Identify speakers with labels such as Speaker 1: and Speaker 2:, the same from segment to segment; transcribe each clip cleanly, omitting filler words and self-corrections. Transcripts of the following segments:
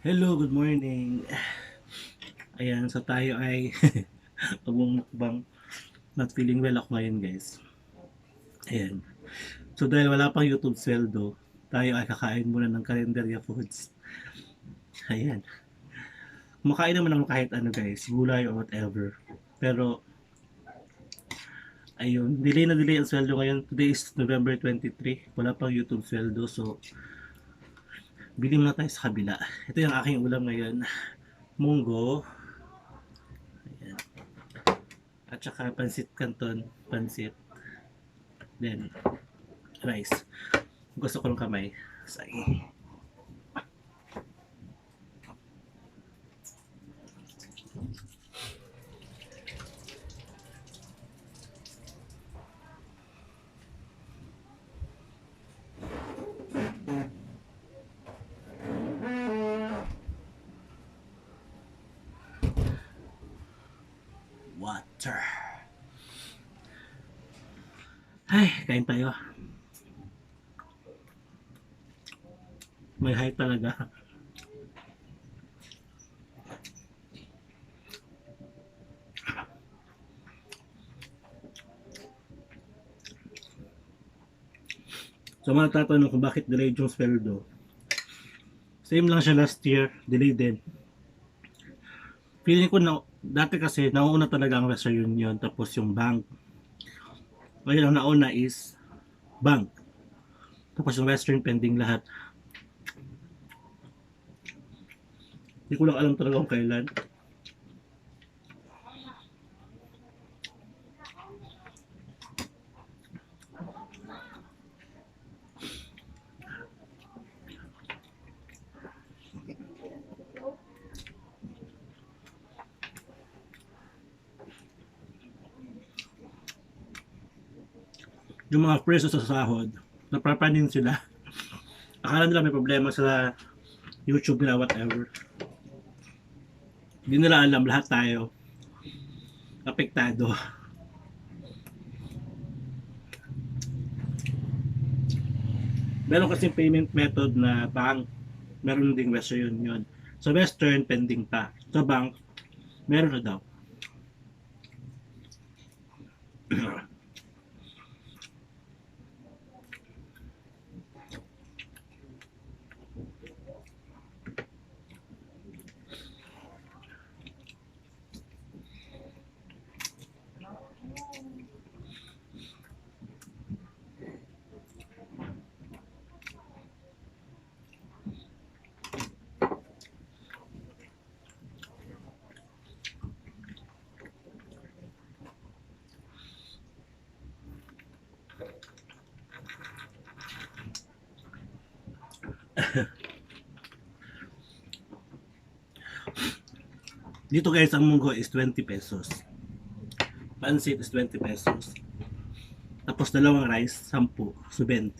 Speaker 1: Hello, good morning. Ayan, so tayo ay magmumukbang. Not feeling well ako ngayon, guys. Ayan. So dahil wala pang YouTube sweldo, tayo ay kakain muna ng kalendarya foods. Ayan. Kumakain naman ako kahit ano, guys, gulay or whatever. Pero ayun, delay na delay ang sweldo ngayon. Today is November 23. Wala pang YouTube sweldo, so bili muna tayo sa kabila. Ito yung aking ulam ngayon. Munggo. Ayan. At saka pansit canton, pansit. Then, rice. Gusto ko ng kamay. Say. Water. Ay, kain tayo. May height talaga. So, mga tatanong kung bakit delayed yung sweldo. Same lang siya last year, delayed din. Feeling ko na, dati kasi, nauuna talaga ang Western Union, tapos yung bank. Ngayon ang nauna is bank. Tapos yung Western pending lahat. Hindi ko lang alam talaga kung kailan. Yung mga preso sa sahod, napapanin sila. Akala nila may problema sa YouTube nila, whatever. Hindi nila alam, lahat tayo apektado. Meron kasi payment method na bank, meron ding Western Union. Sa Western, pending pa. Sa bank, meron na daw. Dito guys, ang munggo is 20 pesos. Pansit is 20 pesos. Tapos dalawang rice, 10. So 20.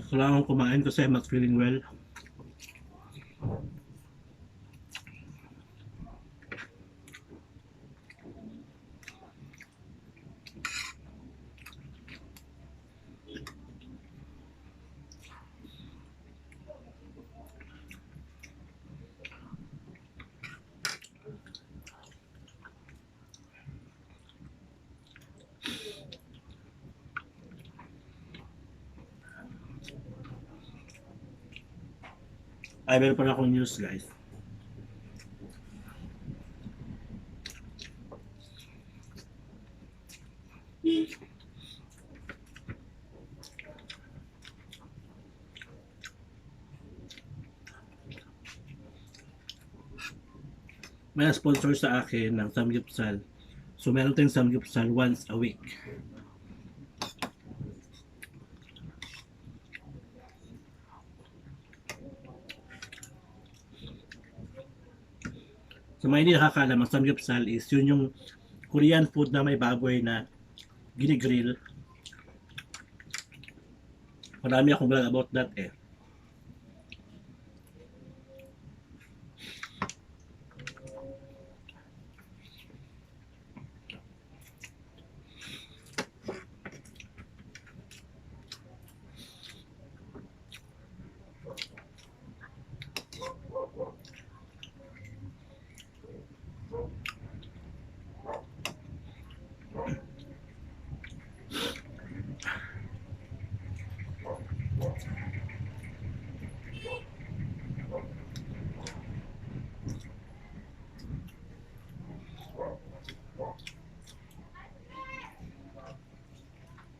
Speaker 1: Kailangan kumain kasi I'm not feeling well. Ay, meron pa akong news guys. May sponsor sa akin ng samgyupsal. So meron tayong samgyupsal once a week. So may hindi nakakaalam, ang samgyupsal is yun yung Korean food na may baboy na ginigrill. Marami akong vlog about that eh.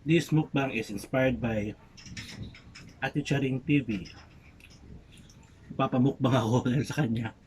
Speaker 1: This mukbang is inspired by Ate Charing TV. Papamukbang ako dahil sa kanya.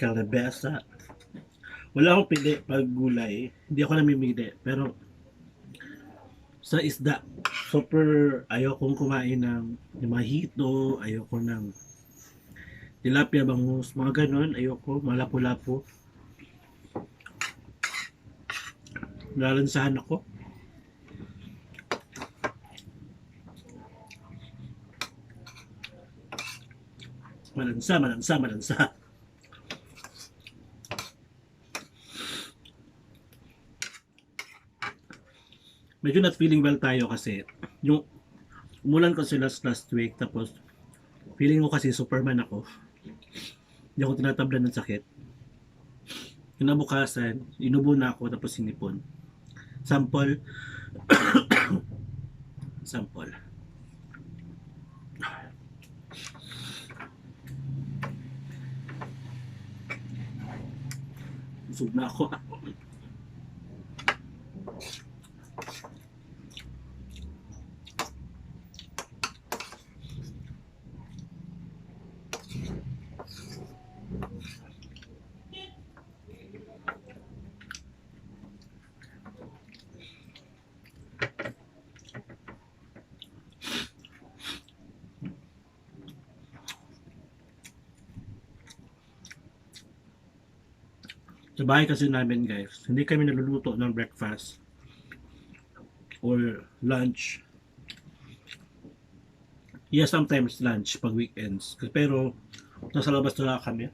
Speaker 1: Kalabasa. Wala akong pili pag gulay. Hindi ako namimili. Pero sa isda, super ayokong kumain ng hito, ayoko ng tilapia, bangus, mga ganon. Ayoko, malapo-lapo. Lalansahan ako. Malansa. Medyo not feeling well tayo kasi yung umulan kasi last week, tapos feeling ko kasi Superman ako. Hindi ako tinatablan ng sakit. Kinabukasan, inubo na ako tapos sinipon. Sample. Sample. Busog na ako. Sa bahay kasi namin guys, hindi kami naluluto ng breakfast or lunch. Yeah, sometimes lunch pag weekends. Pero nasa labas na lang kami.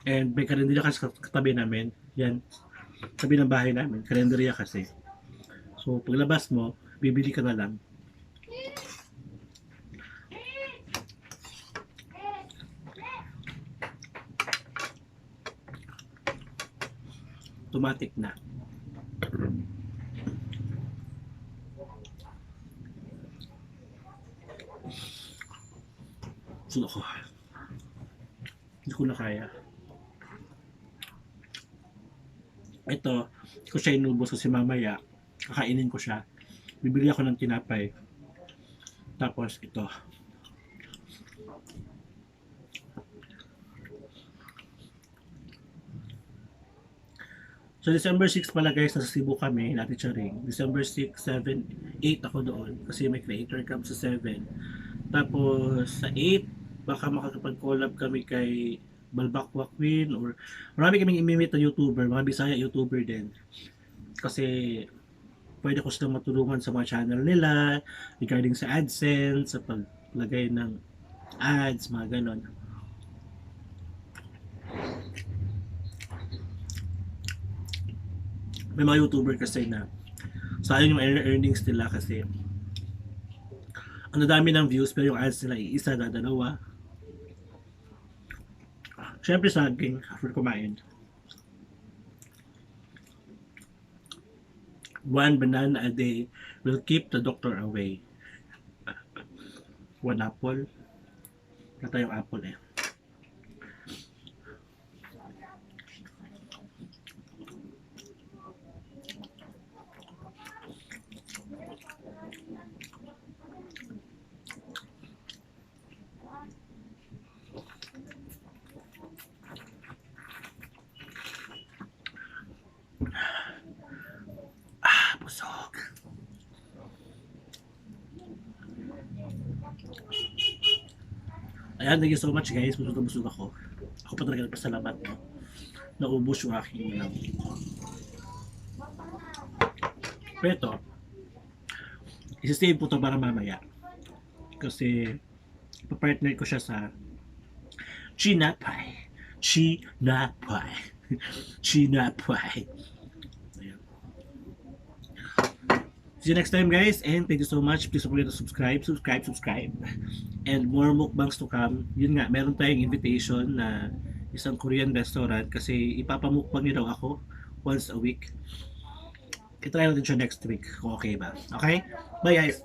Speaker 1: And may karinderya kasi katabi namin. Yan, tabi ng bahay namin. Karinderya kasi. So paglabas mo, bibili ka na lang. Automatic na. So ako, hindi ko na kaya. Ito, ko siya inubos kasi mamaya kakainin ko siya. Bibili ako ng tinapay. Tapos ito. So December 6 pala guys, nasa Cebu kami, natin Charing. December 6, 7, 8 ako doon kasi may creator camp sa 7. Tapos sa 8, baka makakapag-collab kami kay Balbakwa Queen or marami kaming imimit na YouTuber, mga Bisaya YouTuber din. Kasi pwede ko silang matulungan sa mga channel nila regarding sa adsense, sa paglagay ng ads, mga ganon. May mga YouTuber kasi na sayang yung earnings nila kasi ang dami ng views pero yung ads nila iisa na dalawa. Siyempre saging after kumain. One banana a day will keep the doctor away. One apple. Wala tayong apple eh. Ayan, thank you so much guys. Busog na busog ako. Ako pa talaga nagpasalamat, no? Naubos yung aking ulam. Pero ito, isi-save po ito para mamaya. Kasi, pa-partner ko siya sa Chinapay. Chinapay. Chinapay. Ayan. See you next time guys, and thank you so much. Please don't forget to subscribe. And more mukbangs to come. Yun nga, meron tayong invitation na isang Korean restaurant kasi ipapamukbang niyo daw ako once a week. I-try natin siya next week kung okay ba. Okay? Bye guys!